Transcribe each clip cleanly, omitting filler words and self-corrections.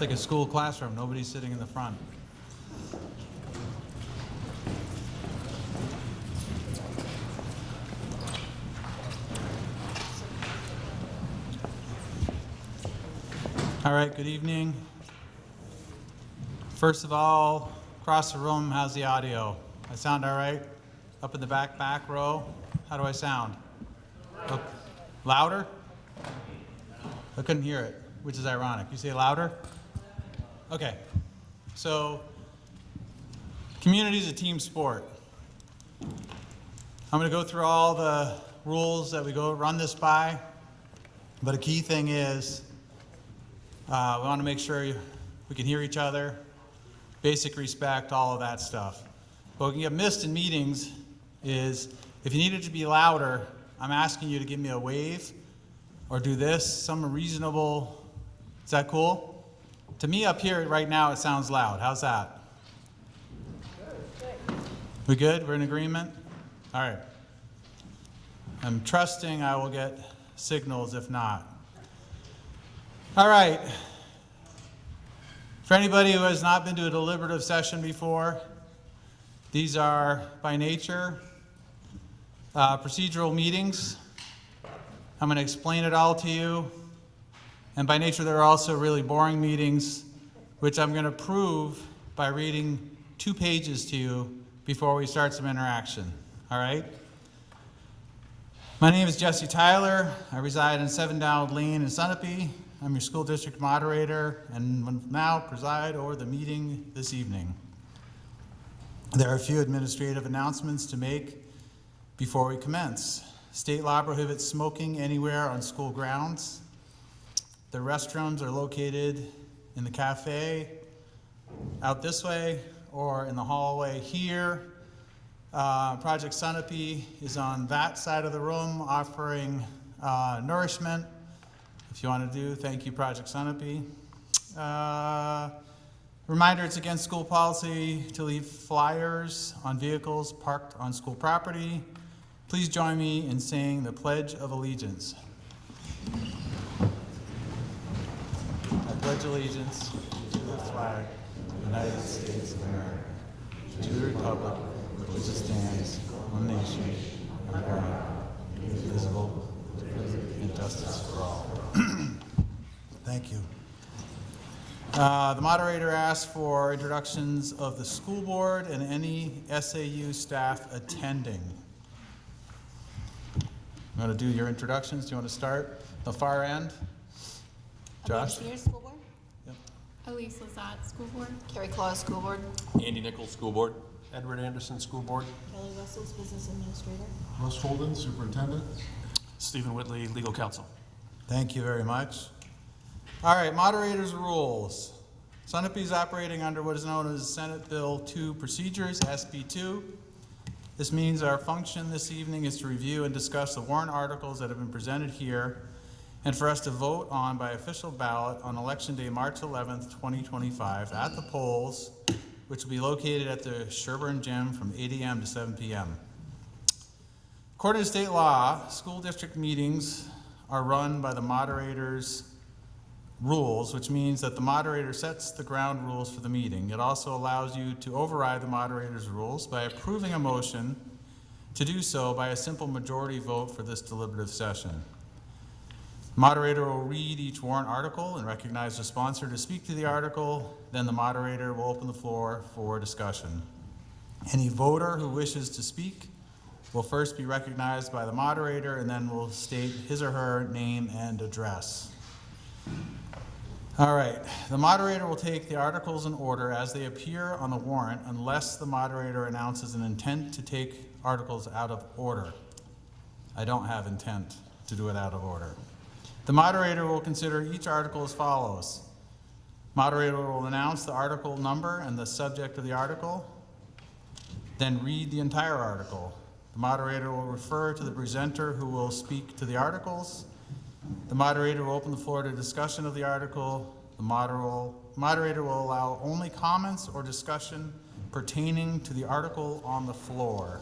like a school classroom. Nobody's sitting in the front. All right, good evening. First of all, across the room, how's the audio? I sound all right? Up in the back row, how do I sound? Oh, louder? I couldn't hear it, which is ironic. You say louder? Okay. So, community is a team sport. I'm going to go through all the rules that we run this by, but a key thing is we want to make sure we can hear each other, basic respect, all of that stuff. But what can get missed in meetings is if you need it to be louder, I'm asking you to give me a wave or do this, some reasonable. Is that cool? To me up here right now it sounds loud. How's that? We good? We're in agreement? All right. I'm trusting I will get signals if not. All right. For anybody who has not been to a deliberative session before, these are by nature procedural meetings. I'm going to explain it all to you. And by nature, they're also really boring meetings, which I'm going to prove by reading 2 pages to you before we start some interaction. All right? My name is Jesse Tyler. I reside in 7 Downward Lane in Sunapee. I'm your school district moderator and will now preside over the meeting this evening. There are a few administrative announcements to make before we commence. State law prohibits smoking anywhere on school grounds. The restrooms are located in the cafe out this way or in the hallway here. Project Sunapee is on that side of the room offering nourishment. If you want to do, thank you, Project Sunapee. Reminder, it's against school policy to leave flyers on vehicles parked on school property. Please join me in saying the Pledge of Allegiance. I pledge allegiance to the flag of the United States of America, to the republic for which it stands, one nation, under God, indivisible, with liberty and justice for all. Thank you. The moderator asked for introductions of the school board and any SAU staff attending. You want to do your introductions? Do you want to start the far end? Josh? Spears, School Board. Yep. Elise Lazat, School Board. Carrie Claus, School Board. Andy Nichols, School Board. Edward Anderson, School Board. Kelly Wessels, Business Administrator. Russ Holden, Superintendent. Stephen Whitley, Legal Counsel. Thank you very much. All right, moderator's rules. Sunapee is operating under what is known as Senate Bill 2 Procedures, SB 2. This means our function this evening is to review and discuss the warrant articles that have been presented here and for us to vote on by official ballot on Election Day, March 11th, 2025 at the polls, which will be located at the Sherburne Gym from 8 a.m. to 7 p.m. According to state law, school district meetings are run by the moderator's rules, which means that the moderator sets the ground rules for the meeting. It also allows you to override the moderator's rules by approving a motion to do so by a simple majority vote for this deliberative session. The moderator will read each warrant article and recognize the sponsor to speak to the article. Then the moderator will open the floor for discussion. Any voter who wishes to speak will first be recognized by the moderator and then will state his or her name and address. All right, the moderator will take the articles in order as they appear on the warrant unless the moderator announces an intent to take articles out of order. I don't have intent to do it out of order. The moderator will consider each article as follows. Moderator will announce the article number and the subject of the article, then read the entire article. The moderator will refer to the presenter who will speak to the articles. The moderator will open the floor to discussion of the article. The moderator will allow only comments or discussion pertaining to the article on the floor.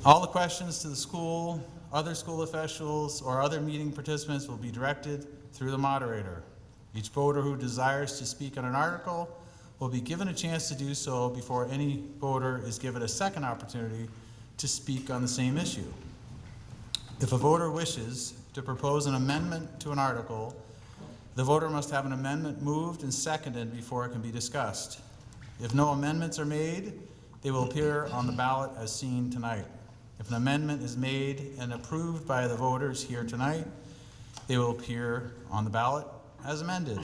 All the questions to the school, other school officials, or other meeting participants will be directed through the moderator. Each voter who desires to speak on an article will be given a chance to do so before any voter is given a second opportunity to speak on the same issue. If a voter wishes to propose an amendment to an article, the voter must have an amendment moved and seconded before it can be discussed. If no amendments are made, they will appear on the ballot as seen tonight. If an amendment is made and approved by the voters here tonight, they will appear on the ballot as amended.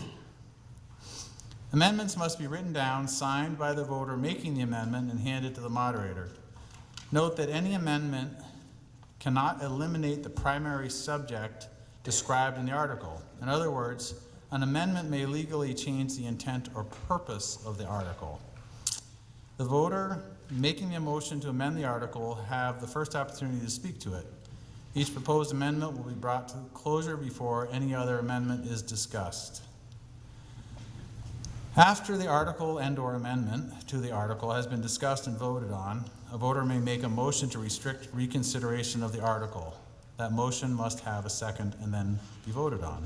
Amendments must be written down, signed by the voter making the amendment, and handed to the moderator. Note that any amendment cannot eliminate the primary subject described in the article. In other words, an amendment may legally change the intent or purpose of the article. The voter making the motion to amend the article will have the first opportunity to speak to it. Each proposed amendment will be brought to closure before any other amendment is discussed. After the article and/or amendment to the article has been discussed and voted on, a voter may make a motion to restrict reconsideration of the article. That motion must have a second and then be voted on.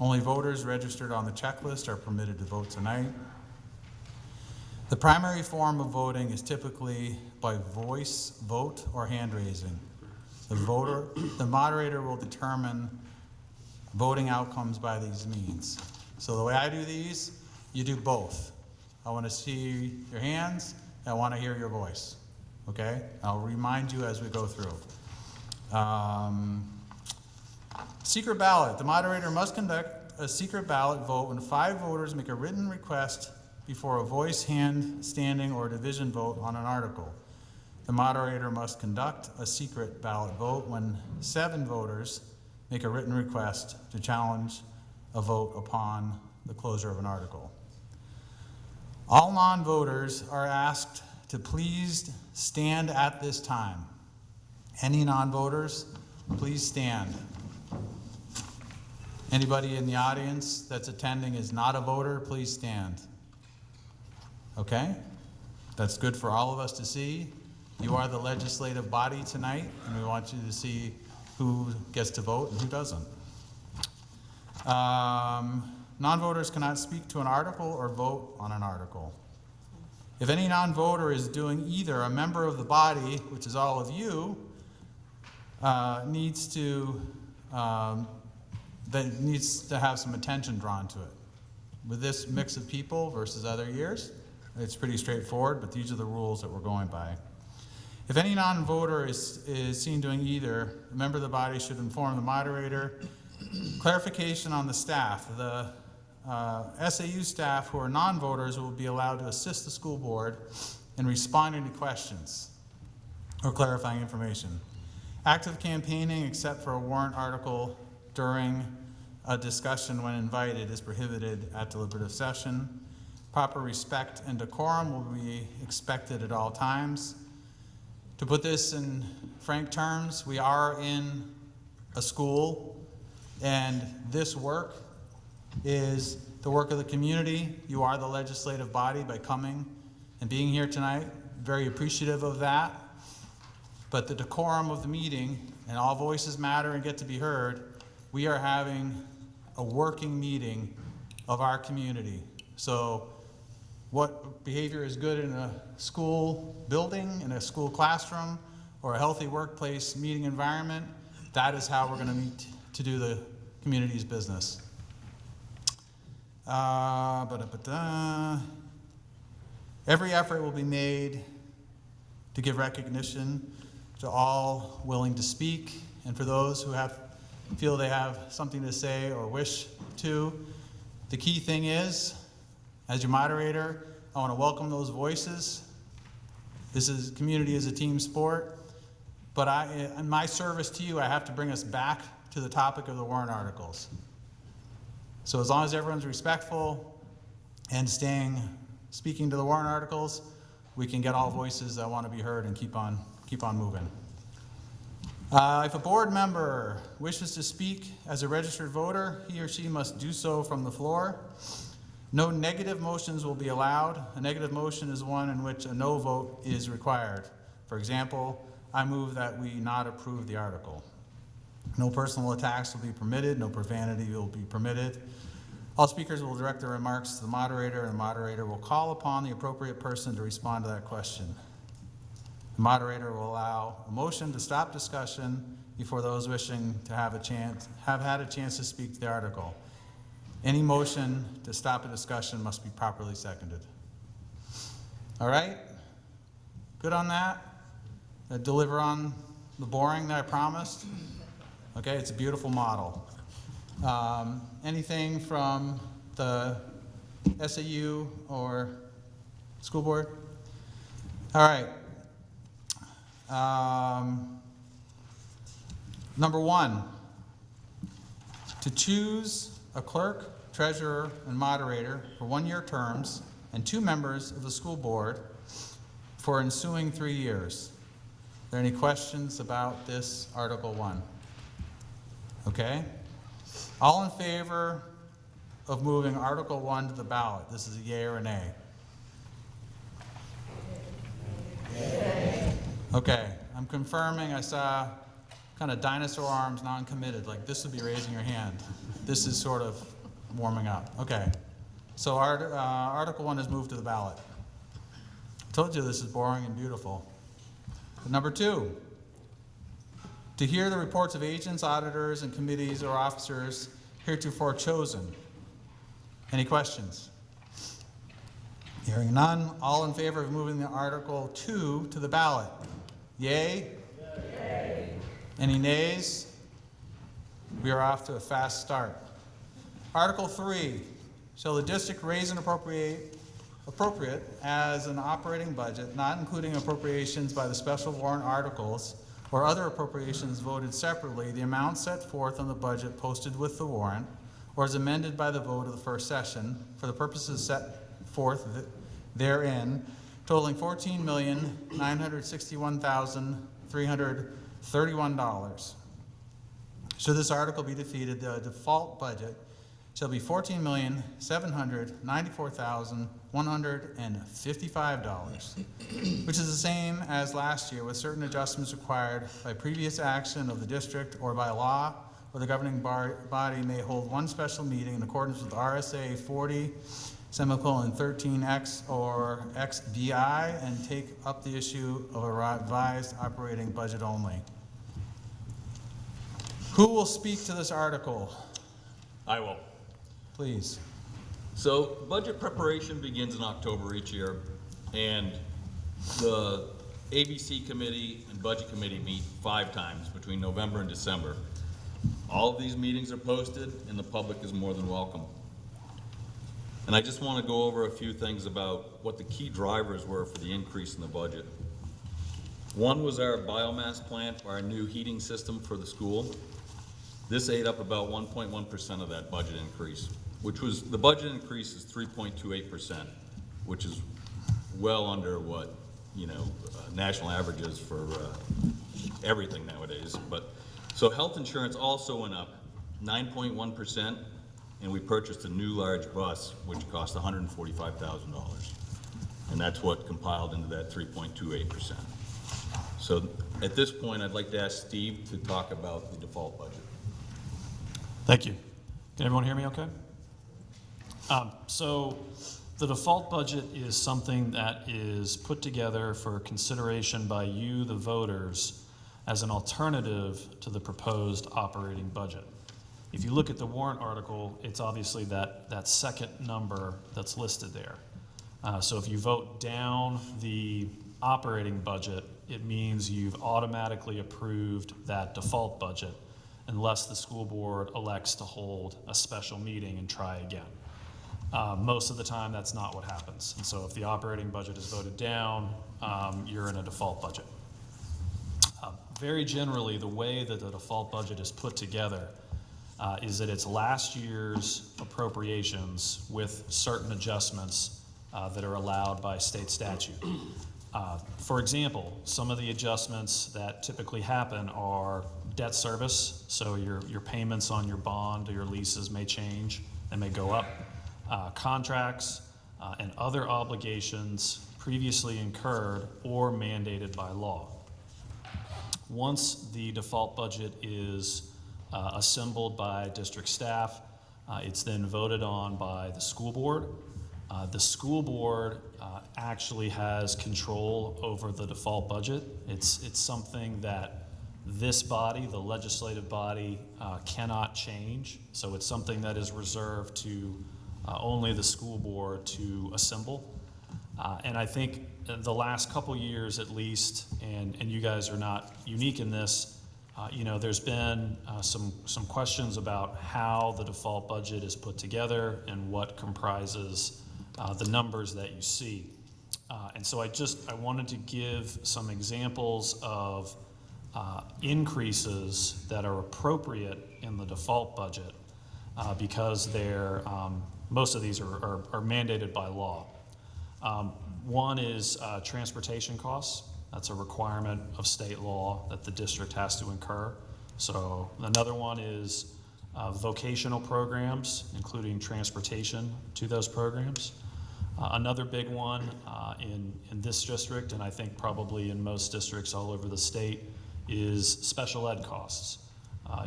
Only voters registered on the checklist are permitted to vote tonight. The primary form of voting is typically by voice vote or hand raising. The moderator will determine voting outcomes by these means. So the way I do these, you do both. I want to see your hands, and I want to hear your voice, okay? I'll remind you as we go through. Secret ballot. The moderator must conduct a secret ballot vote when 5 voters make a written request before a voice, hand, standing, or division vote on an article. The moderator must conduct a secret ballot vote when 7 voters make a written request to challenge a vote upon the closure of an article. All non-voters are asked to please stand at this time. Any non-voters, please stand. Anybody in the audience that's attending is not a voter, please stand. Okay? That's good for all of us to see. You are the legislative body tonight, and we want you to see who gets to vote and who doesn't. Non-voters cannot speak to an article or vote on an article. If any non-voter is doing either, a member of the body, which is all of you, needs to have some attention drawn to it. With this mix of people versus other years, it's pretty straightforward, but these are the rules that we're going by. If any non-voter is seen doing either, a member of the body should inform the moderator. Clarification on the staff. The SAU staff who are non-voters will be allowed to assist the school board in responding to questions or clarifying information. Active campaigning, except for a warrant article during a discussion when invited, is prohibited at deliberative session. Proper respect and decorum will be expected at all times. To put this in frank terms, we are in a school, and this work is the work of the community. You are the legislative body by coming and being here tonight. Very appreciative of that. But the decorum of the meeting, and all voices matter and get to be heard, we are having a working meeting of our community. So what behavior is good in a school building, in a school classroom, or a healthy workplace meeting environment, that is how we're going to meet to do the community's business. Every effort will be made to give recognition to all willing to speak, and for those who feel they have something to say or wish to. The key thing is, as your moderator, I want to welcome those voices. Community is a team sport, but in my service to you, I have to bring us back to the topic of the warrant articles. So as long as everyone's respectful and speaking to the warrant articles, we can get all voices that want to be heard and keep on moving. If a board member wishes to speak as a registered voter, he or she must do so from the floor. No negative motions will be allowed. A negative motion is one in which a no vote is required. For example, I move that we not approve the article. No personal attacks will be permitted. No profanity will be permitted. All speakers will direct their remarks to the moderator, and the moderator will call upon the appropriate person to respond to that question. The moderator will allow a motion to stop discussion before those wishing to have had a chance to speak to the article. Any motion to stop a discussion must be properly seconded. All right? Good on that? Deliver on the boring that I promised? Okay, it's a beautiful model. Anything from the SAU or school board? All right. Number 1, to choose a clerk, treasurer, and moderator for 1-year terms and 2 members of the school board for ensuing 3 years. Are there any questions about this Article 1? Okay. All in favor of moving Article 1 to the ballot? This is a yay or a nay? Yay. Okay, I'm confirming. I saw kind of dinosaur arms, non-committed, like this would be raising your hand. This is sort of warming up. Okay, so Article 1 is moved to the ballot. I told you this is boring and beautiful. But number 2, to hear the reports of agents, auditors, and committees or officers heretofore chosen. Any questions? Hearing none, all in favor of moving the Article 2 to the ballot? Yay? Yay. Any nays? We are off to a fast start. Article 3, shall the district raise and appropriate as an operating budget, not including appropriations by the special warrant articles or other appropriations voted separately, the amount set forth on the budget posted with the warrant, or as amended by the vote of the first session, for the purposes set forth therein, totaling $14,961,331. Should this article be defeated, the default budget shall be $14,794,155, which is the same as last year, with certain adjustments required by previous action of the district or by law, or the governing body may hold one special meeting in accordance with RSA 40:13X or XVI and take up the issue of a revised operating budget only. Who will speak to this article? I will. Please. So budget preparation begins in October each year, and the ABC committee and budget committee meet 5 times between November and December. All of these meetings are posted, and the public is more than welcome. And I just want to go over a few things about what the key drivers were for the increase in the budget. One was our biomass plant, our new heating system for the school. This ate up about 1.1% of that budget increase, which was, the budget increase is 3.28%, which is well under what, national average is for everything nowadays. But so health insurance also went up 9.1%, and we purchased a new large bus, which cost $145,000. And that's what compiled into that 3.28%. So at this point, I'd like to ask Steve to talk about the default budget. Thank you. Can everyone hear me okay? So the default budget is something that is put together for consideration by you, the voters, as an alternative to the proposed operating budget. If you look at the warrant article, it's obviously that second number that's listed there. So if you vote down the operating budget, it means you've automatically approved that default budget unless the school board elects to hold a special meeting and try again. Most of the time, that's not what happens. And so if the operating budget is voted down, you're in a default budget. Very generally, the way that the default budget is put together is that it's last year's appropriations with certain adjustments that are allowed by state statute. For example, some of the adjustments that typically happen are debt service, so your payments on your bond or your leases may change and may go up. Contracts and other obligations previously incurred or mandated by law. Once the default budget is assembled by district staff, It's then voted on by the school board. The school board actually has control over the default budget. It's something that this body, the legislative body, cannot change. So it's something that is reserved to only the school board to assemble. And I think the last couple years at least, and you guys are not unique in this, there's been some questions about how the default budget is put together and what comprises the numbers that you see. And so I wanted to give some examples of increases that are appropriate in the default budget because most of these are mandated by law. One is transportation costs. That's a requirement of state law that the district has to incur. So another one is vocational programs, including transportation to those programs. Another big one in this district, and I think probably in most districts all over the state, is special ed costs.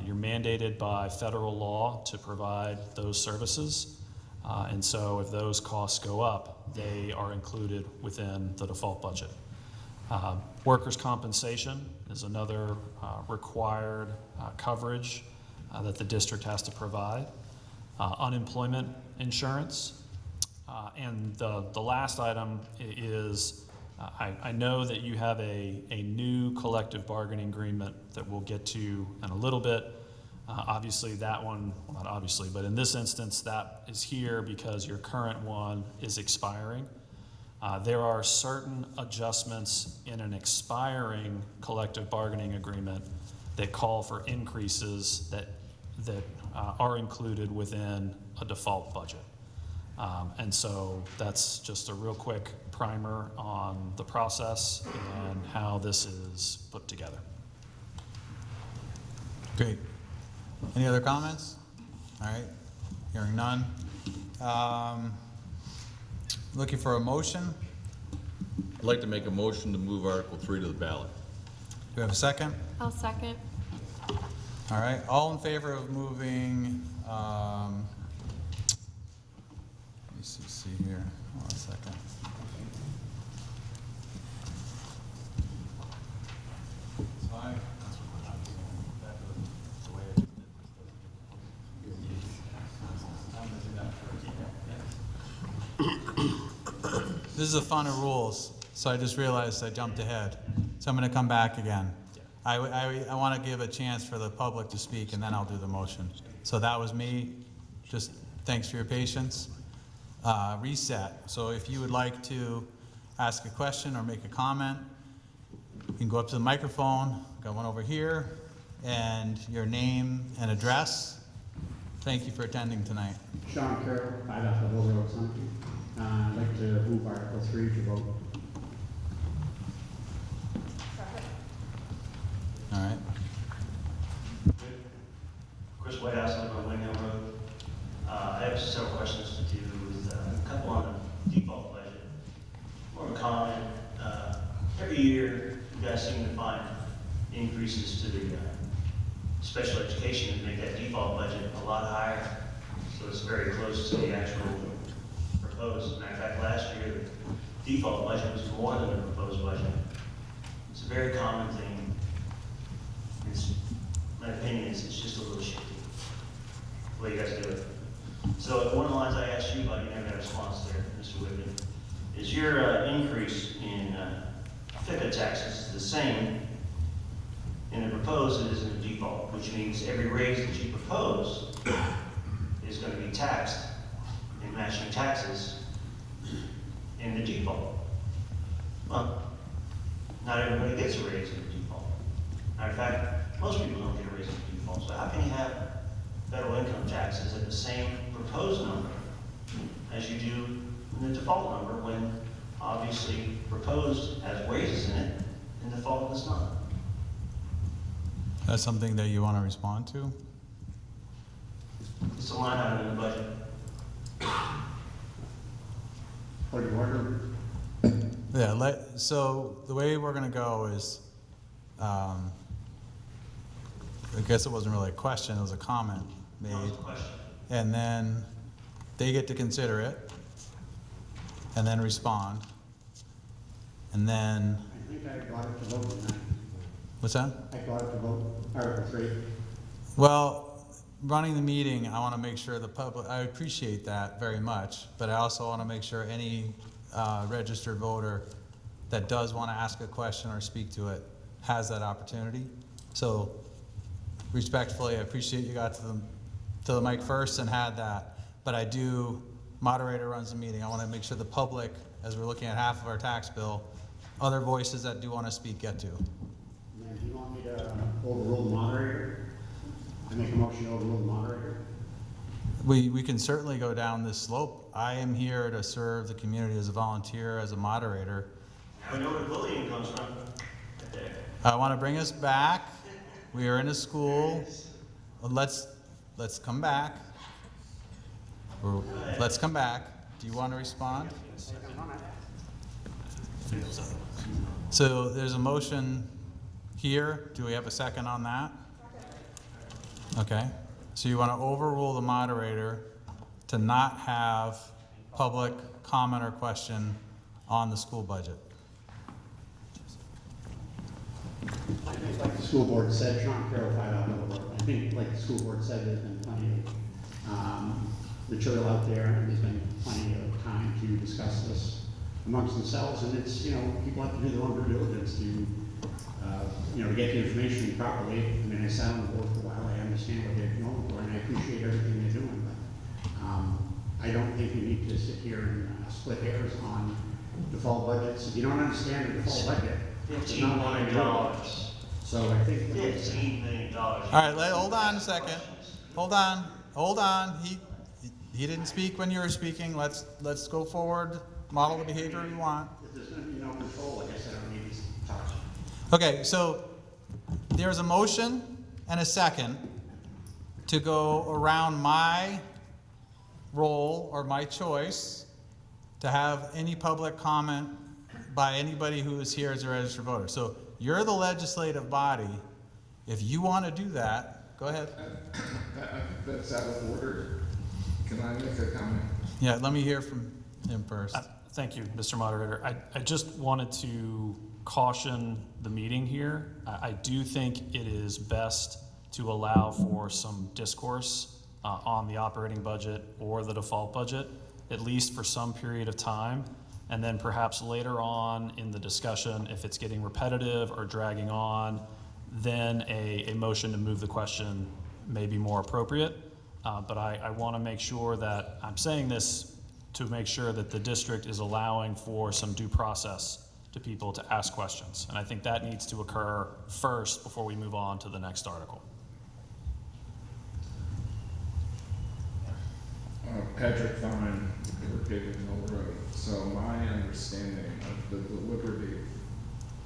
You're mandated by federal law to provide those services. And so if those costs go up, they are included within the default budget. Workers' compensation is another required coverage that the district has to provide. Unemployment insurance. And the last item is, I know that you have a new collective bargaining agreement that we'll get to in a little bit. Obviously that one, well, not obviously, but in this instance that is here because your current one is expiring. There are certain adjustments in an expiring collective bargaining agreement that call for increases that are included within a default budget. And so that's just a real quick primer on the process and how this is put together. Great. Any other comments? All right, hearing none. Looking for a motion. I'd like to make a motion to move Article 3 to the ballot. Do we have a second? I'll second. All right, all in favor of moving, let me see here, hold on a second. Aye. This is a fun of rules, so I just realized I jumped ahead. So I'm going to come back again. I want to give a chance for the public to speak, and then I'll do the motion. So that was me. Just thanks for your patience. Reset. So if you would like to ask a question or make a comment, you can go up to the microphone. Got one over here, and your name and address. Thank you for attending tonight. Sean Carroll, 5 off the Hill Road, Sunapee. I'd like to move Article 3 to vote. All right. Chris Whitehouse, I live on Wingham Road. I have several questions to do with a couple on the default budget. More of a comment. Every year, you guys seem to find increases to the special education and make that default budget a lot higher. So it's very close to the actual proposed. Matter of fact, last year, the default budget was more than the proposed budget. It's a very common thing. My opinion is it's just a little shifty, the way you guys do it. So one of the lines I asked you about, you never got a response there, Mr. Whitman, is your increase in FICA taxes the same in the proposed as in the default, which means every raise that you propose is going to be taxed in matching taxes in the default. Well, not everybody gets a raise in the default. Matter of fact, most people don't get a raise in the default. So how can you have federal income taxes at the same proposed number as you do in the default number when obviously proposed has raises in it and default does not? That's something that you want to respond to? It's a line item in the budget. Point of order. Yeah, so the way we're going to go is, I guess it wasn't really a question, it was a comment That was made. the question. and then they get to consider it, and then respond. And then, I think I brought it to vote tonight. what's that? I brought it to vote, Article 3. Well, running the meeting, I want to make sure the public, I appreciate that very much, but I also want to make sure any registered voter that does want to ask a question or speak to it has that opportunity. So respectfully, I appreciate you got to the mic first and had that, but I do, moderator runs the meeting. I want to make sure the public, as we're looking at half of our tax bill, other voices that do want to speak get to. And then do you want me to overrule the moderator? I make a motion to overrule the moderator? We can certainly go down this slope. I am here to serve the community as a volunteer, as a moderator. Now we know where the bullying comes from. Right there. I want to bring us back. We are in a school. Let's come back. Let's come back. Do you want to respond? So there's a motion here. Do we have a second on that? Okay. So you want to overrule the moderator to not have public comment or question on the school budget. I think like the school board said, Sean Carroll, 5 out of the vote. I think like the school board said, there's been plenty of material out there, and there's been plenty of time to discuss this amongst themselves, and it's, you know, people have to do their own due diligence to, you know, to get the information properly. I mean, I sat on the board for a while, I understand what they're going for, and I appreciate everything they're doing, but I don't think we need to sit here and split hairs on default budgets. If you don't understand the default budget, it's $15 not what I million. do. So I think. $15 million. All right, hold on a second. Hold on. He didn't speak when you were speaking. Let's go forward, model the behavior we want. If there's gonna be no control, I guess I don't need these talks. Okay, so there's a motion and a second to go around my role or my choice to have any public comment by anybody who is here as a registered voter. So you're the legislative body. If you want to do that, go ahead. I think that's out of order. Can I make a comment? Yeah, let me hear from him first. Thank you, Mr. Moderator. I just wanted to caution the meeting here. I do think it is best to allow for some discourse on the operating budget or the default budget, at least for some period of time. And then perhaps later on in the discussion, if it's getting repetitive or dragging on, then a motion to move the question may be more appropriate. But I want to make sure that I'm saying this to make sure that the district is allowing for some due process to people to ask questions. And I think that needs to occur first before we move on to the next article. Patrick Fine, David Mill Road. So my understanding of the deliberative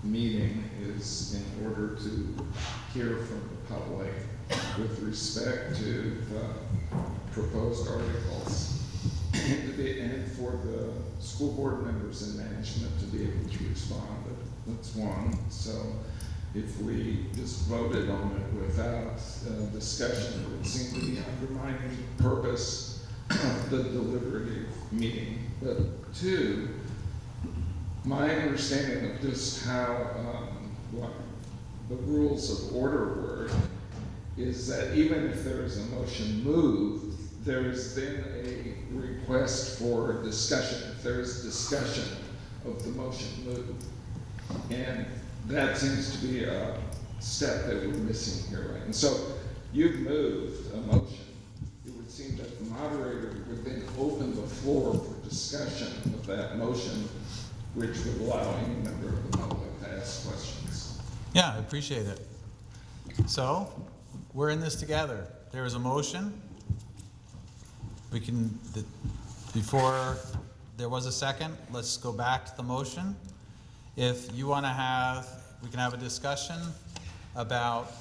meeting is in order to hear from the public with respect to the proposed articles and for the school board members and management to be able to respond. That's one. So if we just voted on it without discussion, it would seem to be undermining the purpose of the deliberative meeting. But two, my understanding of just how what the rules of order work is that even if there is a motion moved, there is then a request for discussion. If there is discussion of the motion moved, and that seems to be a step that we're missing here, right? And so you've moved a motion. It would seem that the moderator would then open the floor for discussion of that motion, which would allow any member of the public to ask questions. Yeah, I appreciate it. So we're in this together. There is a motion. We can, before there was a second, let's go back to the motion. If you want to have, we can have a discussion about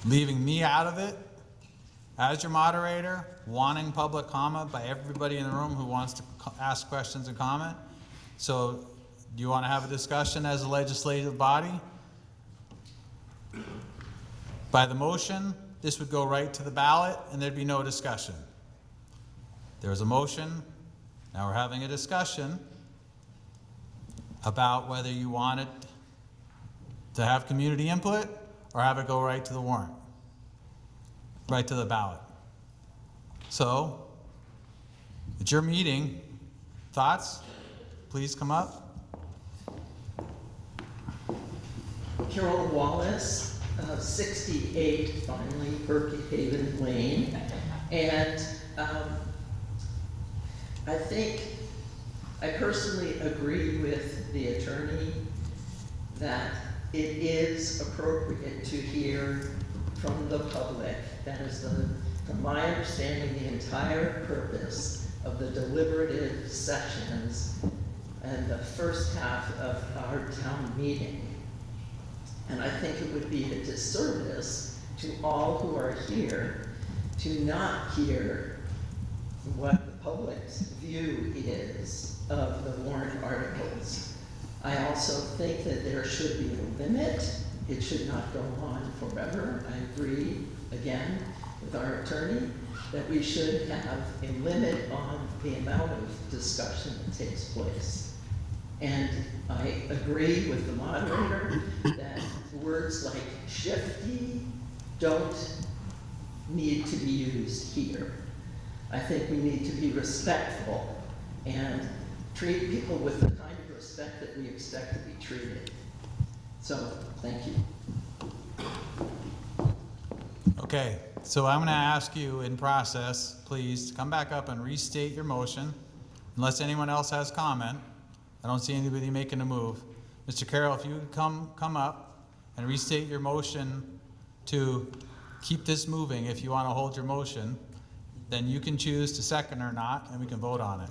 leaving me out of it as your moderator, wanting public comment by everybody in the room who wants to ask questions and comment. So do you want to have a discussion as a legislative body? By the motion, this would go right to the ballot and there'd be no discussion. There's a motion, now we're having a discussion about whether you want it to have community input or have it go right to the warrant, right to the ballot. So, it's your meeting. Thoughts? Please come up. Carol Wallace, 68 finally Brookhaven Lane. And I think, I personally agree with the attorney that it is appropriate to hear from the public. That is, from my understanding, the entire purpose of the deliberative sessions and the first half of our town meeting. And I think it would be a disservice to all who are here to not hear what the public's view is of the warrant articles. I also think that there should be a limit. It should not go on forever. I agree, again, with our attorney, that we should have a limit on the amount of discussion that takes place. And I agree with the moderator that words like shifty don't need to be used here. I think we need to be respectful and treat people with the kind of respect that we expect to be treated. So, thank you. Okay, so I'm gonna ask you in process, please, to come back up and restate your motion, unless anyone else has comment. I don't see anybody making a move. Mr. Carroll, if you would come up and restate your motion to keep this moving, if you want to hold your motion, then you can choose to second or not, and we can vote on it.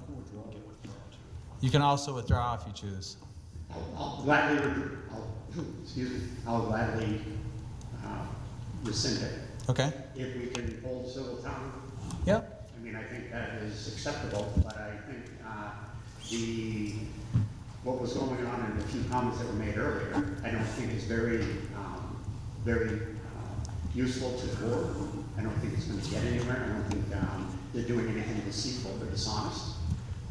You can also withdraw if you choose. I'll gladly, I'll gladly rescind it. Okay? If we can hold civil town, Yep. I mean, I think that is acceptable, but I think what was going on in the few comments that were made earlier, I don't think is very useful to the board. I don't think it's going to get anywhere. I don't think they're doing anything deceitful or dishonest.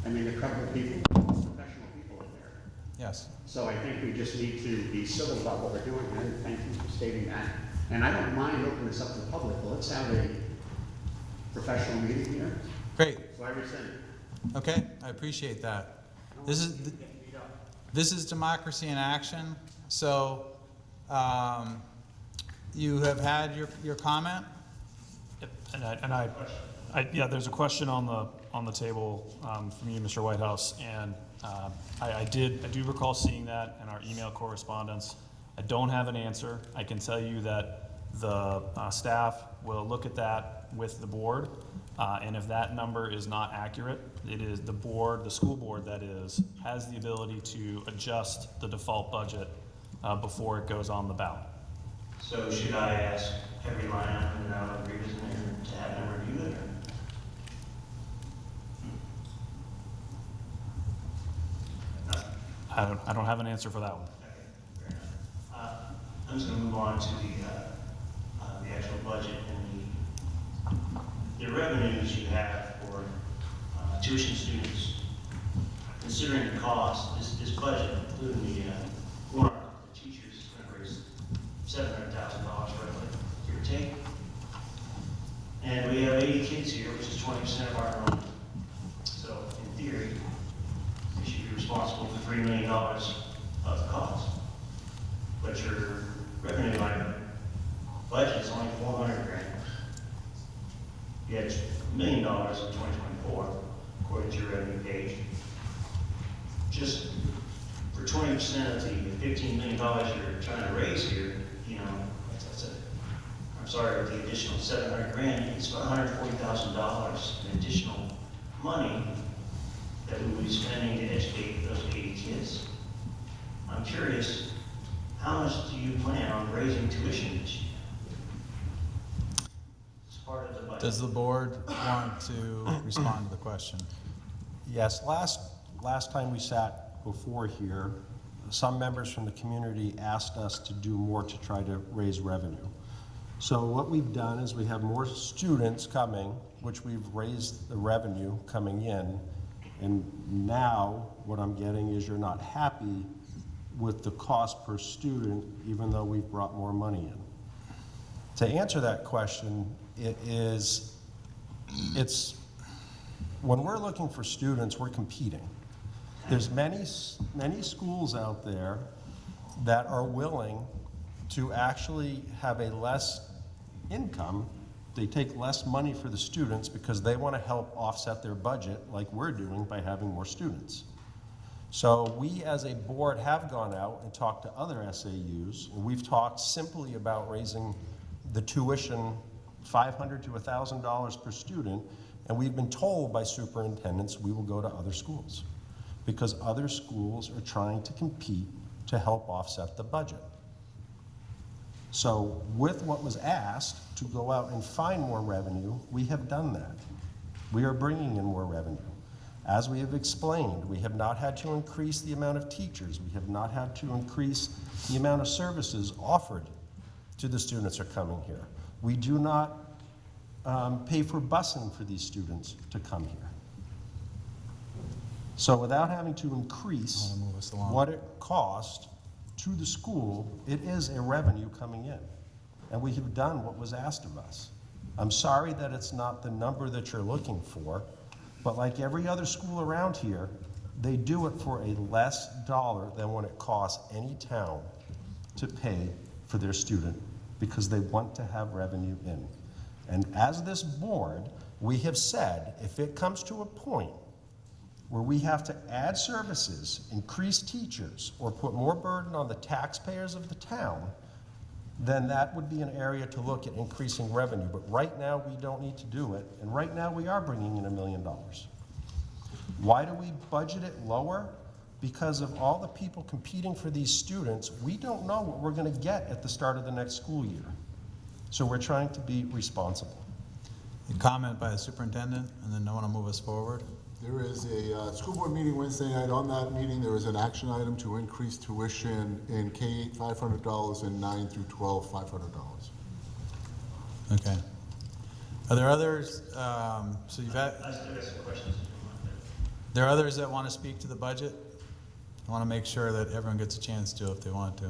I mean, they're credible people, professional people in there. Yes. So I think we just need to be civil about what we're doing, and thank you for stating that. And I don't mind opening this up to the public, but let's have a professional meeting here. Great. So I rescind it. Okay, I appreciate that. This is democracy in action. So, you have had your comment? Yep, yeah, there's a question on the table from you, Mr. Whitehouse, and I do recall seeing that in our email correspondence. I don't have an answer. I can tell you that the staff will look at that with the board, and if that number is not accurate, it is the board, the school board that is, has the ability to adjust the default budget before it goes on the ballot. So should I ask every line item that I'll agree with them to have them review it? Or? No? I don't have an answer for that one. Okay, fair enough. I'm just gonna move on to the actual budget and the revenues you have for tuition students. Considering the cost, this budget, including the warrant, the teachers is gonna raise $700,000 roughly, give or take. And we have 80 kids here, which is 20% of our enrollment. So in theory, they should be responsible for $3 million of the cost. But your revenue line budget is only $400,000. You had $1 million in 2024, according to your revenue page. Just for 20% of the $15 million you're trying to raise here, you know, I'm sorry, with the additional $700,000, it's about $140,000 in additional money that we would be spending to educate those 80 kids. I'm curious, how much do you plan on raising tuition this year? It's part of the budget. Does the board want to respond to the question? Yes, last time we sat before here, some members from the community asked us to do more to try to raise revenue. So what we've done is we have more students coming, which we've raised the revenue coming in. And now what I'm getting is you're not happy with the cost per student, even though we've brought more money in. To answer that question, it's when we're looking for students, we're competing. There's many schools out there that are willing to actually have a less income. They take less money for the students because they want to help offset their budget like we're doing by having more students. So we as a board have gone out and talked to other SAUs, and we've talked simply about raising the tuition $500 to $1,000 per student, and we've been told by superintendents we will go to other schools because other schools are trying to compete to help offset the budget. So with what was asked to go out and find more revenue, we have done that. We are bringing in more revenue. As we have explained, we have not had to increase the amount of teachers. We have not had to increase the amount of services offered to the students who are coming here. We do not pay for busing for these students to come here. So without having to increase Move us along. what it costs to the school, it is a revenue coming in. And we have done what was asked of us. I'm sorry that it's not the number that you're looking for, but like every other school around here, they do it for a less dollar than what it costs any town to pay for their student because they want to have revenue in. And as this board, we have said, if it comes to a point where we have to add services, increase teachers, or put more burden on the taxpayers of the town, then that would be an area to look at increasing revenue. But right now, we don't need to do it, and right now, we are bringing in $1 million. Why do we budget it lower? Because of all the people competing for these students, we don't know what we're gonna get at the start of the next school year. So we're trying to be responsible. A comment by the superintendent, and then I want to move us forward. There is a school board meeting Wednesday night. On that meeting, there is an action item to increase tuition in K-8 $500 and 9 through 12 $500. Okay. Are there others, so you've had, I still got some questions. there are others that want to speak to the budget? I want to make sure that everyone gets a chance to if they want to.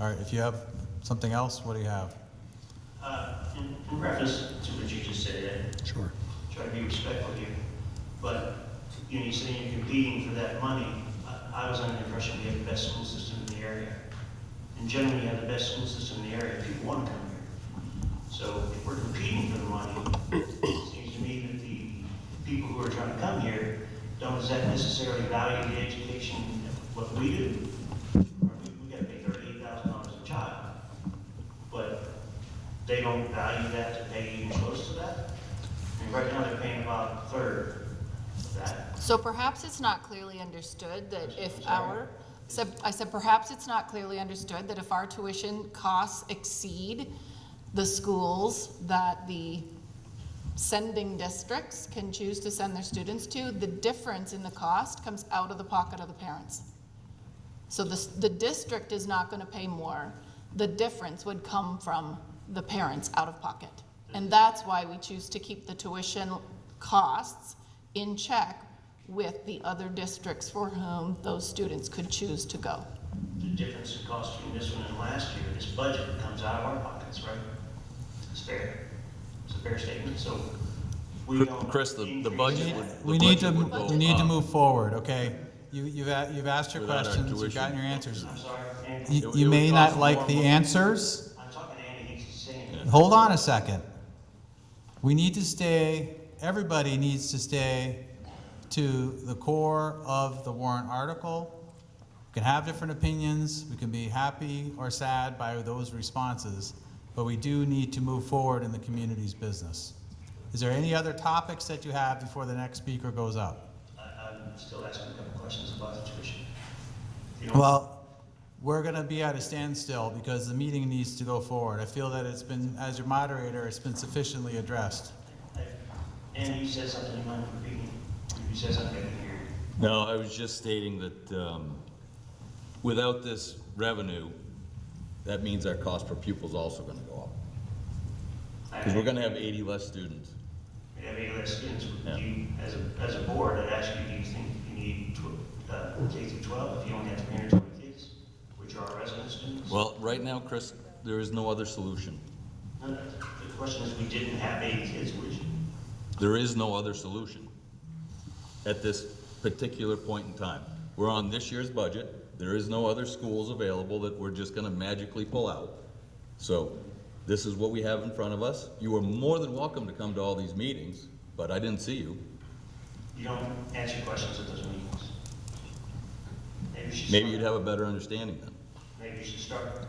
All right, if you have something else, what do you have? In reference to what you just said, Sure. try to be respectful here, but you're saying you're competing for that money. I was under the impression we have the best school system in the area. And generally, you have the best school system in the area, people want to come here. So if we're competing for the money, it seems to me that the people who are trying to come here don't necessarily value the education what we do. We got to pay $38,000 a child, but they don't value that to pay even close to that. And right now, they're paying about a third of that. So perhaps it's not clearly understood that if I said perhaps it's not clearly understood that if our tuition costs exceed the schools that the sending districts can choose to send their students to, the difference in the cost comes out of the pocket of the parents. So the district is not going to pay more. The difference would come from the parents out of pocket. And that's why we choose to keep the tuition costs in check with the other districts for whom those students could choose to go. The difference in cost between this one and last year, this budget comes out of our pockets, right? It's fair. It's a fair statement, so we don't. Chris, the increase budget that. would. We the need to, budget would go we need to up. move forward, okay? You've asked your Without our questions, you've tuition. gotten your answers. I'm sorry, Andy. You It you would may cost not like more the money. answers. I'm talking to Andy, he's saying. Yeah. Hold on a second. We need to stay, everybody needs to stay to the core of the warrant article. We can have different opinions, we can be happy or sad by those responses, but we do need to move forward in the community's business. Is there any other topics that you have before the next speaker goes up? I'm still asking a couple questions about the tuition. If you don't- Well, we're gonna be at a standstill because the meeting needs to go forward. I feel that it's been, as your moderator, it's been sufficiently addressed. Andy, you said something, you mind repeating? You said something I didn't hear. No, I was just stating that without this revenue, that means our cost per pupil is also going to go up. Because we're gonna have 80 less students. We have 80 less students. Yeah. Do you, as a board, I'd ask you, do you think you need K through 12 if you only have 320 kids, which are resident students? Well, right now, Chris, there is no other solution. No, the question is, we didn't have 80 kids, would you? There is no other solution at this particular point in time. We're on this year's budget. There is no other schools available that we're just gonna magically pull out. So this is what we have in front of us. You are more than welcome to come to all these meetings, but I didn't see you. You don't answer questions at those meetings. Maybe you should Maybe start. you'd have a better understanding then. Maybe you should start.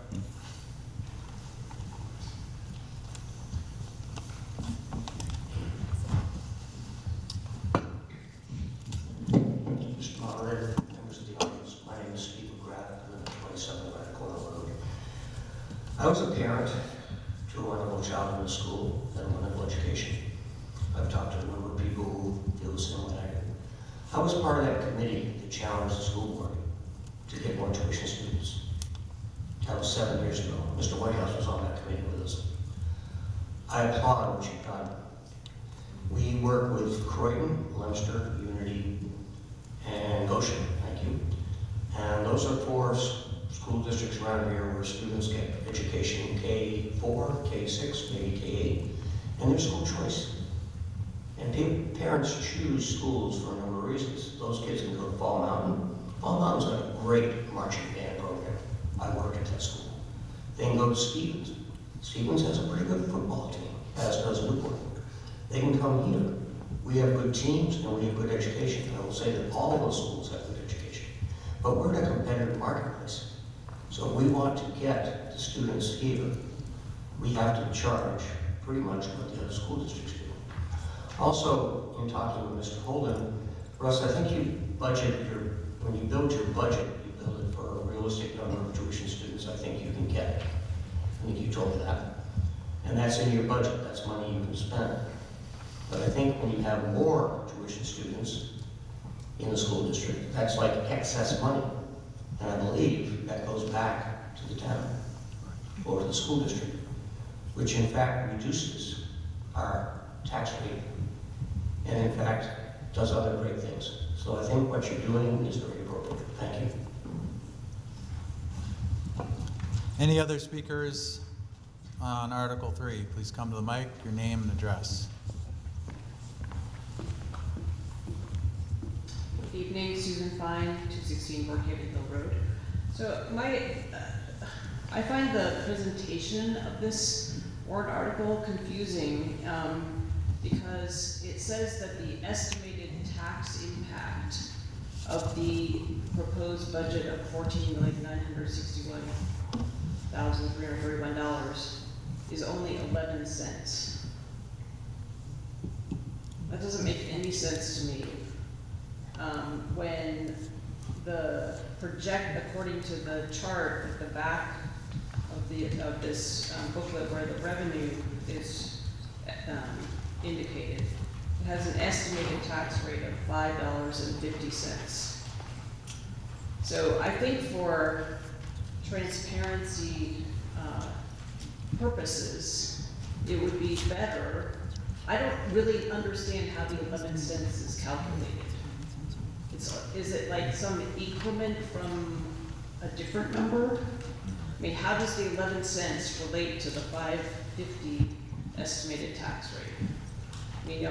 Mr. Moderator, members of the audience, my name is Steve McGrath, I live at 27 Radical Road. I was a parent to a wonderful child in the school and a wonderful education. I've talked to a number of people who feel the same way I do. I was part of that committee that challenged the school board to get more tuition students. That was 7 years ago. Mr. Whitehouse was on that committee with us. I applaud what you've done. We work with Croydon, Leominster, Unity, and Goshen, thank you. And those are 4 school districts around here where students get education K4, K6, maybe K8, and there's no choice. And parents choose schools for a number of reasons. Those kids can go to Fall Mountain. Fall Mountain's got a great marching band program. I work at that school. They can go to Stevens. Stevens has a pretty good football team, as does Woodward. They can come here. We have good teams and we have good education. I will say that all of those schools have good education. But we're in a competitive marketplace. So if we want to get the students here, we have to charge pretty much what the other school districts do. Also, in talking with Mr. Holden, Russ, I think you when you build your budget, you build it for a realistic number of tuition students I think you can get. I think you told me that. And that's in your budget, that's money you can spend. But I think when you have more tuition students in the school district, that's like excess money. And I believe that goes back to the town or to the school district, which in fact reduces our tax rate and in fact does other great things. So I think what you're doing is very appropriate. Thank you. Any other speakers on Article 3? Please come to the mic, your name and address. Good evening, Susan Fine, 216 Brookhaven Hill Road. So I find the presentation of this warrant article confusing because it says that the estimated tax impact of the proposed budget of $14,961,331 is only 11 cents. That doesn't make any sense to me. When the according to the chart at the back of this booklet where the revenue is indicated, it has an estimated tax rate of $5.50. So I think for transparency purposes, it would be better. I don't really understand how the 11 cents is calculated. Is it like some increment from a different number? I mean, how does the 11 cents relate to the $5.50 estimated tax rate? I mean,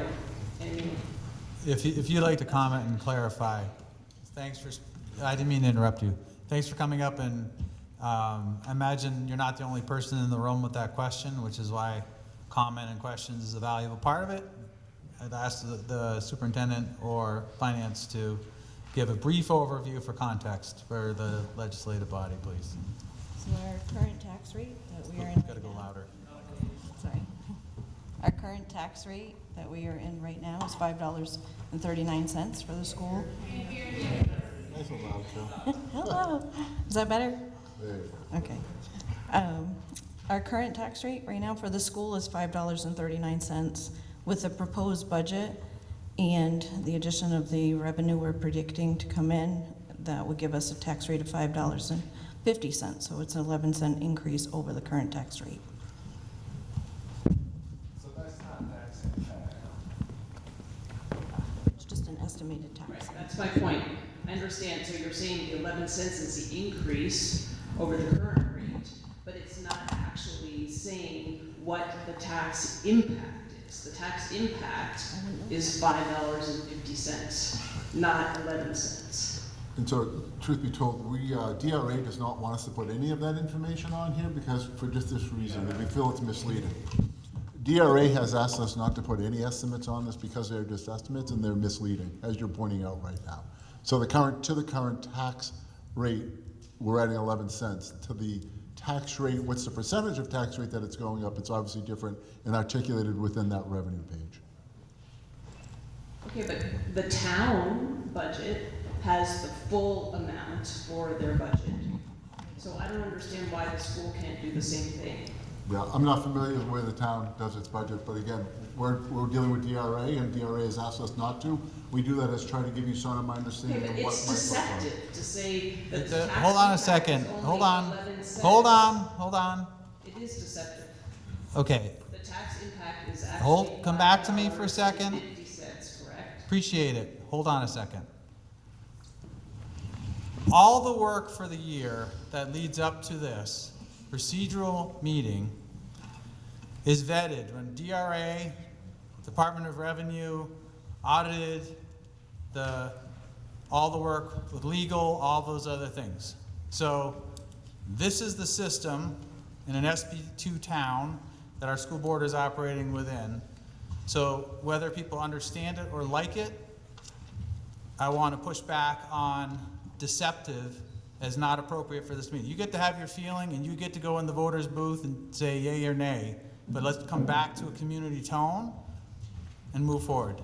If you'd like to comment and clarify, thanks for, I didn't mean to interrupt you. Thanks for coming up, and I imagine you're not the only person in the room with that question, which is why comment and questions is a valuable part of it. I'd ask the superintendent or finance to give a brief overview for context for the legislative body, please. So our current tax rate that we are in. Gotta go louder. Sorry. Our current tax rate that we are in right now is $5.39 for the school. Nice and loud, too. Hello. Is that better? There you go. Okay. Our current tax rate right now for the school is $5.39. With the proposed budget and the addition of the revenue we're predicting to come in, that would give us a tax rate of $5.50. So it's an 11-cent increase over the current tax rate. an estimated tax. Right, that's my point. I understand, so you're saying the 11 cents is the increase over the current rate, but it's not actually saying what the tax impact is. The tax impact is $5.50, not 11 cents. And so, truth be told, DRA does not want us to put any of that information on here because, for just this reason, that we feel it's misleading. DRA has asked us not to put any estimates on this because they're just estimates and they're misleading, as you're pointing out right now. So the current tax rate, we're adding 11 cents. To the tax rate, what's the percentage of tax rate that it's going up? It's obviously different and articulated within that revenue page. Okay, but the town budget has the full amount for their budget. So I don't understand why the school can't do the same thing. Yeah, I'm not familiar with where the town does its budget, but again, we're dealing with DRA, and DRA has asked us not to. We do that as trying to give you some of my Okay, understanding but of what it's might look like. deceptive to say that the tax Hold on a impact second, is only hold on, 11 cents. hold on. It is deceptive. Okay, The tax impact is actually come back to me for a second. $5.50, correct? Appreciate it. Hold on a second. All the work for the year that leads up to this procedural meeting is vetted when DRA, Department of Revenue, audited all the work with legal, all those other things. So this is the system in an SB2 town that our school board is operating within. So whether people understand it or like it, I want to push back on deceptive as not appropriate for this meeting. You get to have your feeling and you get to go in the voter's booth and say yay or nay, but let's come back to a community tone and move forward.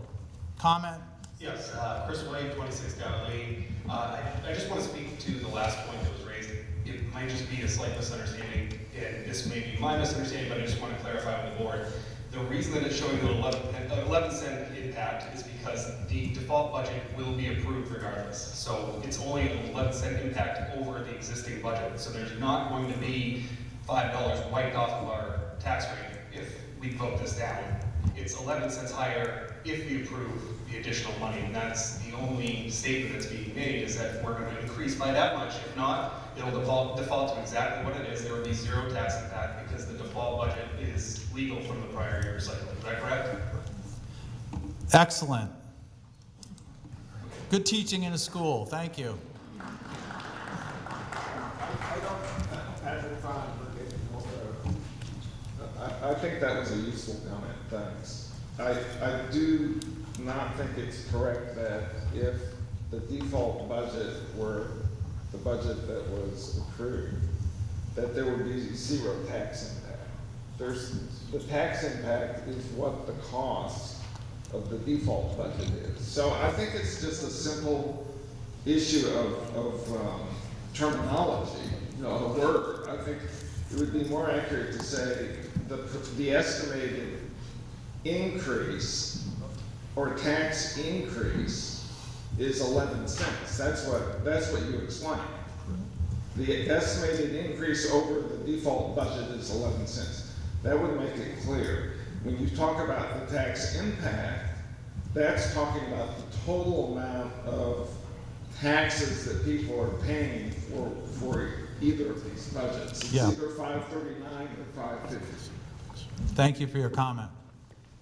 Comment? Yes, Chris White, 26 Galilee. I just want to speak to the last point that was raised. It might just be a slight misunderstanding, and this may be my misunderstanding, but I just want to clarify with the board. The reason that it's showing the 11 cent impact is because the default budget will be approved regardless. So it's only an 11 cent impact over the existing budget. So there's not going to be $5 wiped off of our tax rate if we vote this down. It's 11 cents higher if we approve the additional money, and that's the only statement that's being made, is that we're going to increase by that much. If not, it'll default to exactly what it is. There will be zero tax impact because the default budget is legal from the prior year cycle. Is that correct? Excellent. Good teaching in a school. Thank you. I think that was a useful comment, thanks. I do not think it's correct that if the default budget were the budget that was approved, that there would be zero tax impact. The tax impact is what the cost of the default budget is. So I think it's just a simple issue of terminology, a word. I think it would be more accurate to say the estimated increase or tax increase is 11 cents. That's what you explained. The estimated increase over the default budget is 11 cents. That would make it clear. When you talk about the tax impact, that's talking about the total amount of taxes that people are paying for either of these budgets. It's Yeah. either 539 or 550. Thank you for your comment.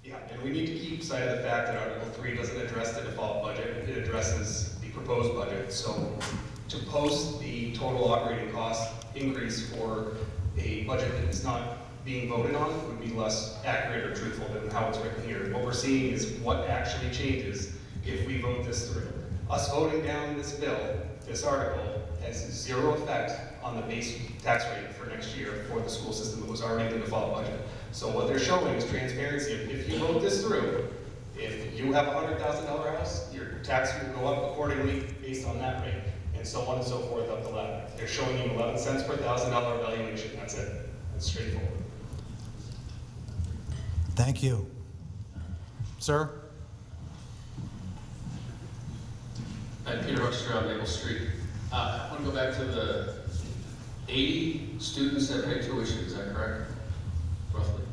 Yeah, and we need to keep sight of the fact that Article 3 doesn't address the default budget, it addresses the proposed budget. So to post the total operating cost increase for a budget that is not being voted on would be less accurate or truthful than how it's written here. What we're seeing is what actually changes if we vote this through. Us voting down this bill, this article, has zero effect on the base tax rate for next year for the school system that was already in the default budget. So what they're showing is transparency. If you vote this through, if you have a $100,000 house, your tax will go up accordingly based on that rate, and so on and so forth up the ladder. They're showing you 11 cents per $1,000 valuation. That's it. That's straightforward. Thank you. Sir? I'm Peter Huckster on Maple Street. I want to go back to the 80 students that pay tuition, is that correct? Roughly?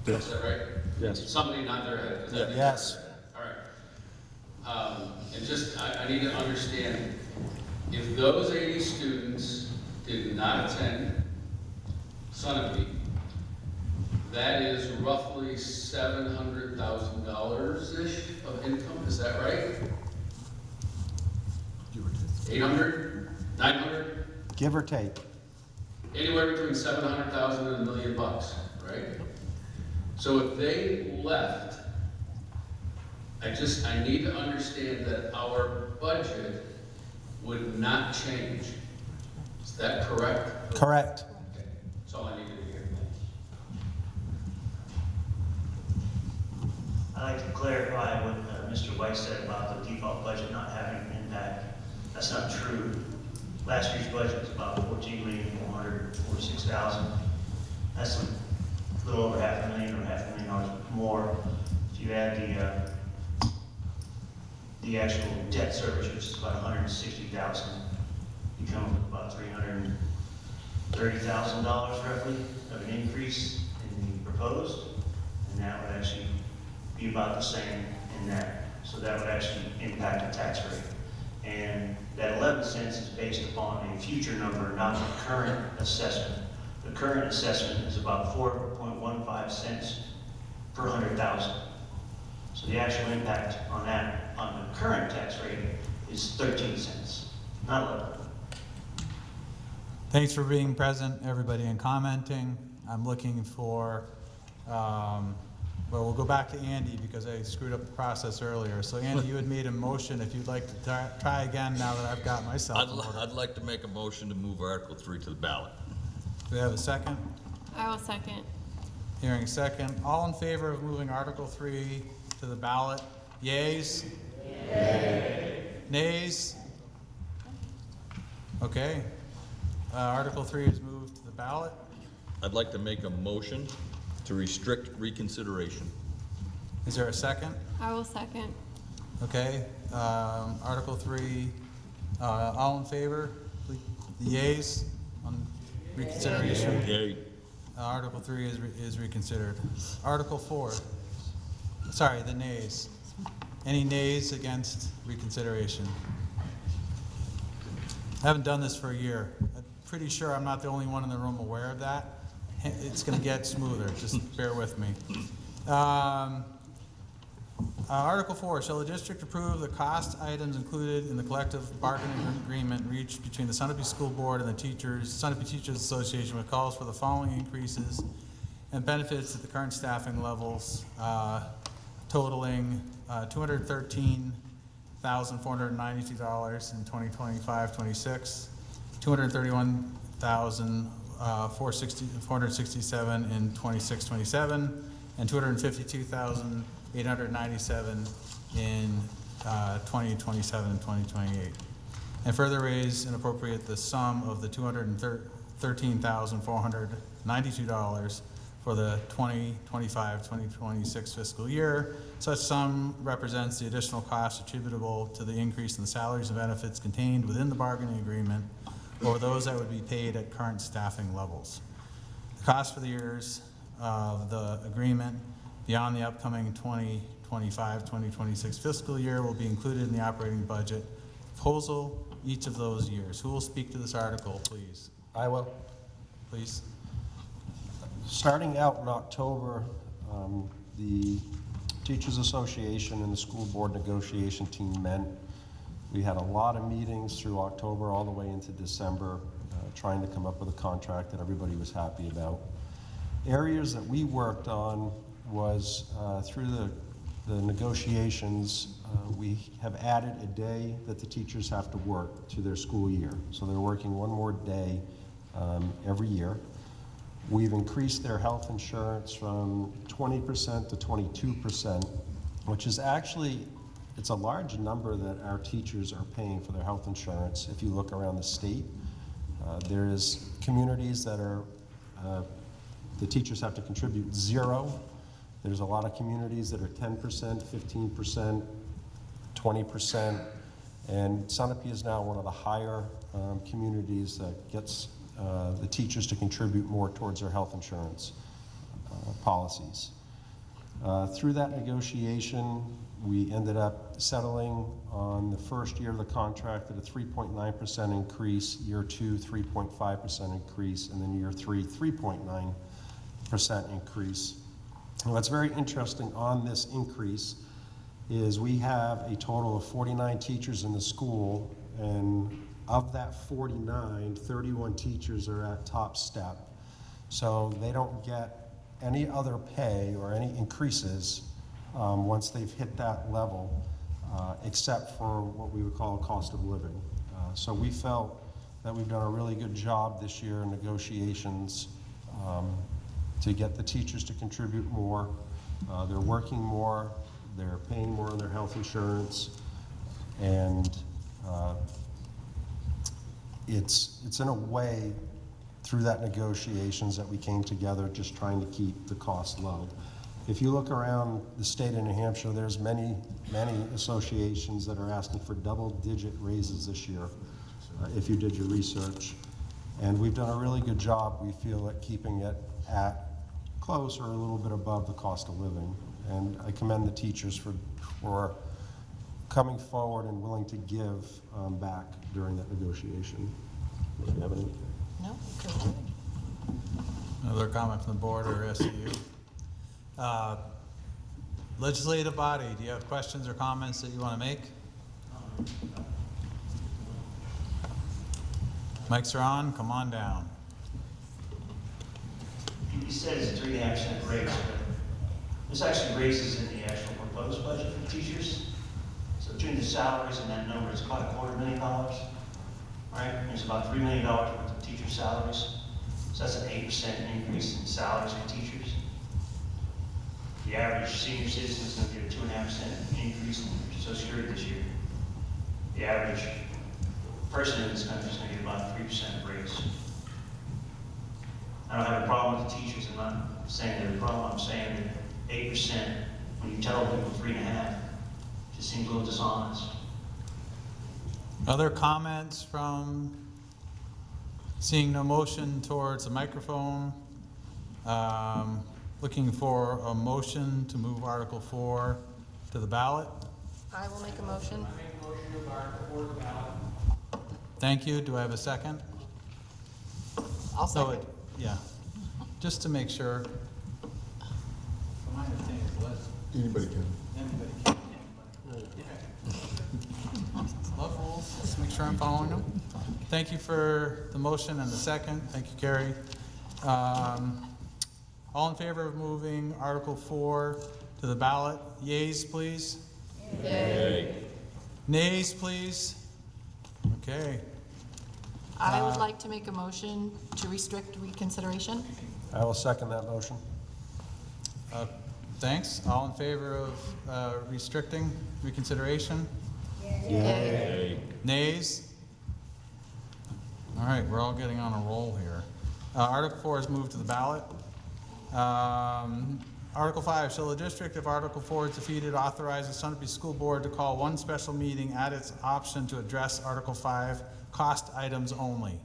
Yes. Is that right? Yes. Somebody nod their head. Is that Yes. All right. And just, I need to understand, if those 80 students did not attend Sunapee, that is roughly $700,000-ish of income, is that right? 800, 900? Give or take. Anywhere between 700,000 and $1 million, right? So if they left, I need to understand that our budget would not change. Is that correct? Correct. Okay, that's all I needed to hear. I'd like to clarify what Mr. White said about the default budget not having an impact. That's not true. Last year's budget was about $14,446,000. That's a little over $500,000 or $500,000 more. If you add the actual debt service, which is about $160,000, you come up with about $330,000 roughly of an increase in the proposed, and that would actually be about the same in that. So that would actually impact the tax rate. And that 11 cents is based upon a future number, not the current assessment. The current assessment is about 4.15 cents per 100,000. So the actual impact on that, on the current tax rate, is 13 cents, not 11. Thanks for being present, everybody, and commenting. I'm looking for, well, we'll go back to Andy because I screwed up the process earlier. So Andy, you had made a motion. If you'd like to try again now that I've got myself in order. I'd like to make a motion to move Article 3 to the ballot. Do we have a second? I will second. Hearing a second. All in favor of moving Article 3 to the ballot? Yays? Yay. Nays? Okay. Article 3 is moved to the ballot. I'd like to make a motion to restrict reconsideration. Is there a second? I will second. Okay. Article 3, all in favor? Please. The yays on reconsideration? Yay. Article 3 is reconsidered. Article 4, sorry, the nays. Any nays against reconsideration? I haven't done this for a year. I'm pretty sure I'm not the only one in the room aware of that. It's going to get smoother, just bear with me. Article 4, shall the district approve the cost items included in the collective bargaining agreement reached between the Sunapee School Board and the Sunapee Teachers Association, which calls for the following increases and benefits at the current staffing levels, totaling $213,492 in 2025-26, $231,467 in 26-27, and $252,897 in 2027 and 2028. And further raise and appropriate the sum of the $213,492 for the 2025-2026 fiscal year. Such sum represents the additional cost attributable to the increase in the salaries and benefits contained within the bargaining agreement or those that would be paid at current staffing levels. The cost for the years of the agreement beyond the upcoming 2025-2026 fiscal year will be included in the operating budget proposal each of those years. Who will speak to this article, please? I will. Please. Starting out in October, the Teachers Association and the school board negotiation team met. We had a lot of meetings through October all the way into December, trying to come up with a contract that everybody was happy about. Areas that we worked on was through the negotiations, we have added a day that the teachers have to work to their school year. So they're working one more day every year. We've increased their health insurance from 20% to 22%, which is actually, it's a large number that our teachers are paying for their health insurance. If you look around the state, there's communities that are, the teachers have to contribute 0. There's a lot of communities that are 10%, 15%, 20%, and Sunapee is now one of the higher communities that gets the teachers to contribute more towards their health insurance policies. Through that negotiation, We ended up settling on the first year of the contract at a 3.9% increase, year 2, 3.5% increase, and then year 3, 3.9% increase. And what's very interesting on this increase is we have a total of 49 teachers in the school, and of that 49, 31 teachers are at top step. So they don't get any other pay or any increases once they've hit that level, except for what we would call cost of living. So we felt that we've done a really good job this year in negotiations to get the teachers to contribute more. They're working more, they're paying more on their health insurance, and it's in a way through that negotiations that we came together just trying to keep the cost low. If you look around the state of New Hampshire, there's many associations that are asking for double-digit raises this year, if you did your research. And we've done a really good job, we feel, at keeping it at close or a little bit above the cost of living. And I commend the teachers for coming forward and willing to give back during that negotiation. Do you have any? No? Another comment from the board or SEU? Legislative body, do you have questions or comments that you want to make? Mics are on, come on down. He says 3.5% raise, but this actually raises in the actual proposed budget for teachers. So between the salaries and that number, it's about $250,000, right? There's about $3 million worth of teacher salaries. So that's an 8% increase in salaries for teachers. The average senior citizen is going to get a 2.5% increase in Social Security this year. The average person in this country is going to get about a 3% raise. I don't have a problem with the teachers. I'm not saying there's a problem. I'm saying that 8%, when you tell people 3.5%, just seems a little dishonest. Other comments from, seeing no motion towards the microphone? Looking for a motion to move Article 4 to the ballot. I will make a motion. Thank you. Do I have a second? I'll second. Yeah, just to make sure. Anybody can. Love rules, let's make sure I'm following them. Thank you for the motion and the second. Thank you, Carrie. All in favor of moving Article 4 to the ballot? Yeas, please. Yay. Nays, please. Okay. I would like to make a motion to restrict reconsideration. I will second that motion. Thanks. All in favor of restricting reconsideration? Yay. Nays? All right, we're all getting on a roll here. Article 4 is moved to the ballot. Article 5, shall the district, if Article 4 is defeated, authorize the Sunapee School Board to call one special meeting at its option to address Article 5 cost items only?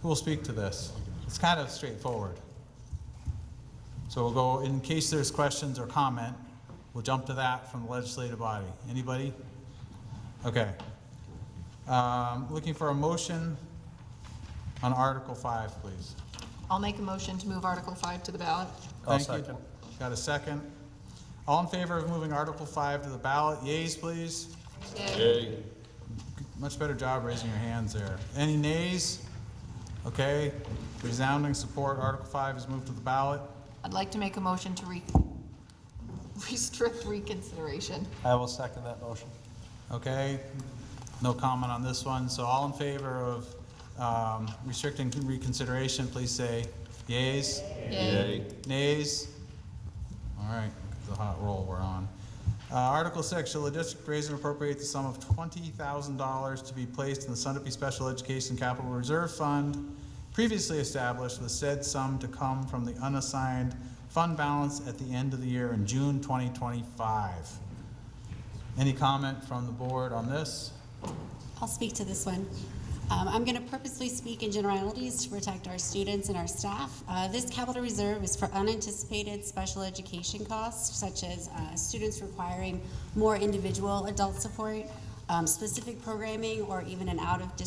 Who will speak to this? It's kind of straightforward. So we'll go, in case there's questions or comment, we'll jump to that from the legislative body. Anybody? Okay. Looking for a motion on Article 5, please. I'll make a motion to move Article 5 to the ballot. I'll Thank you. second. Got a second? All in favor of moving Article 5 to the ballot? Yeas, please. Yay. Much better job raising your hands there. Any nays? Okay. Resounding support. Article 5 is moved to the ballot. I'd like to make a motion to restrict reconsideration. I will second that motion. Okay. No comment on this one. So all in favor of restricting reconsideration, please say yeas. Yay. Nays? All right, it's a hot roll we're on. Article 6, shall the district raise and appropriate the sum of $20,000 to be placed in the Sunapee Special Education Capital Reserve Fund previously established, with said sum to come from the unassigned fund balance at the end of the year in June 2025. Any comment from the board on this? I'll speak to this one. I'm going to purposely speak in generalities to protect our students and our staff. This capital reserve is for unanticipated special education costs, such as students requiring more individual adult support, specific programming, or even an out-of-district